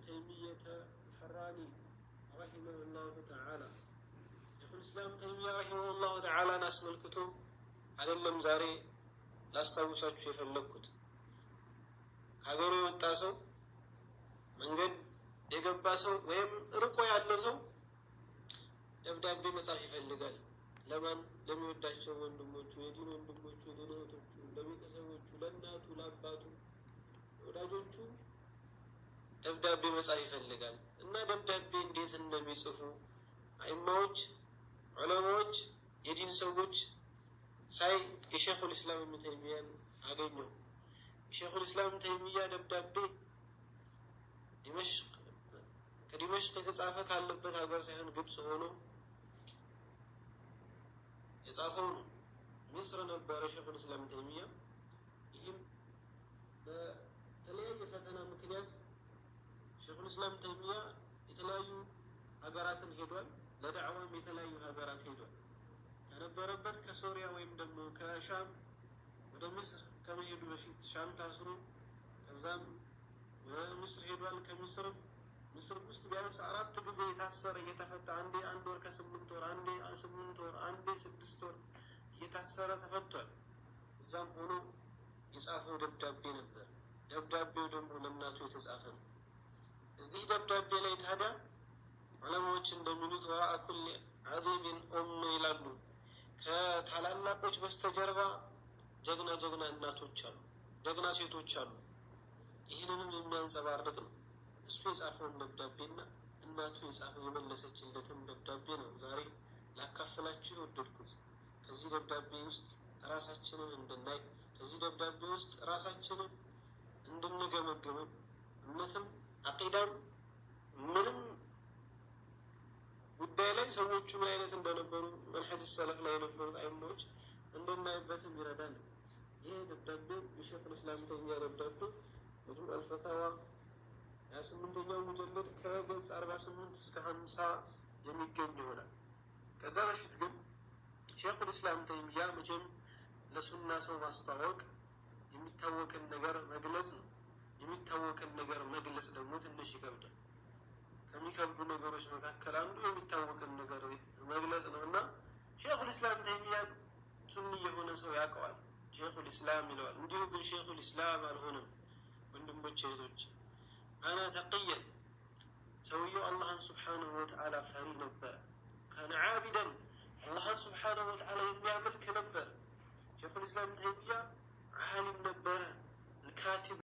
تيمية الحراني رحمه الله تعالى. شيخ الإسلام تيمية رحمه الله تعالى ناس من الكتب على اللمزاري لا استوسط في فلكت هاجروا التاسو من قد يقباسو ويم رقوا يعلسو يبدأ بمصاحف يفلقال لمن لم يودعشو وندموچو يدين وندموچو يدينوتوچو ለቤተሰቦቹ ለእናቱ ለአባቱ ወዳጆቹ ደብዳቤ መጻፍ ይፈልጋል እና ደብዳቤ እንዴት እንደሚጽፉ አይማዎች ዑለማዎች የዲን ሰዎች ሳይ የሼኹ الاسلام ابن تيمية አገኘው የሼኹ الاسلام ተይሚያ ደብዳቤ ከዲመሽቅ የተጻፈ ካለበት ሀገር ሳይሆን ግብጽ ሆኖ የጻፈው مصر ነበር ሼኹ الاسلام ተይሚያ ይህም በተለያየ ፈተና ምክንያት ሼኹ الاسلام ተይሚያ የተለያዩ ሀገራትን ሄዷል ለዳዕዋም የተለያዩ ሀገራት ሄዷል ከነበረበት ከሶሪያ ወይም ደግሞ ከሻም ወደ ምስር ከመሄዱ በፊት ሻም ታስሮ ከዛም ወደ ምስር ሄዷል ከምስር ምስር ውስጥ ቢያንስ 4 ጊዜ የታሰረ እየተፈታ አንዴ 1 ወር ከ8 ወር አንዴ 8 ወር አንዴ 6 ወር እየታሰረ ተፈቷል እዛም ሆኖ የጻፈው ደብዳቤ ነበር ደብዳቤው ደግሞ ለእናቱ የተጻፈ ነው እዚህ ደብዳቤ ላይ ታዲያ ዑለማዎች እንደሚሉት ወራአ ኩል عظيم ይላሉ ከታላላቆች በስተጀርባ ጀግና እናቶች አሉ ጀግና ሴቶች አሉ ይሄንንም የሚያንጸባርቅ ነው እሱ የጻፈው ደብዳቤና እናቱ የጻፈው የመለሰችለትን ደብዳቤ ነው ዛሬ ላካፍላችሁ ወደድኩት ከዚህ ደብዳቤ ውስጥ ራሳችንን እንድናይ ከዚህ ደብዳቤ ውስጥ ራሳችንን እንድንገመግም እምነትም አቂዳም ምንም ጉዳይ ላይ ሰዎቹ ምን አይነት እንደነበሩ መንሐጅ ሰለፍ ላይ የነበሩ አይሞች እንደናይበትም ይረዳል ይሄ ደብዳቤ የሼኹ الاسلام ተይሚያ ደብዳቤ መጅሙዕ አልፈታዋ 28ኛው ሙጀለድ ከገጽ 48 እስከ 50 የሚገኝ ይሆናል ከዛ በፊት ግን ሼኹ الاسلام ተይሚያ መቼም ለሱና ሰው ማስተዋወቅ የሚታወቅን ነገር መግለጽ ነው የሚታወቅን ነገር መግለጽ ደግሞ ትንሽ ይከብዳል ከሚከብዱ ነገሮች መካከል አንዱ የሚታወቅን ነገር መግለጽ ነውና ሼኹ الاسلام ተይሚያ ሱኒ የሆነ ሰው ያውቀዋል ሼኹ الاسلام ይለዋል እንዲሁ ግን ሼኹ الاسلام አልሆነም ወንድሞቼ እህቶች انا تقيا ሰውየው አላህን Subhanahu Wa Ta'ala ፈሪ ነበር كان عابدا አላህን Subhanahu Wa Ta'ala የሚያመልክ ነበር ሼኹ الاسلام ተይሚያ ዓሊም ነበር الكاتب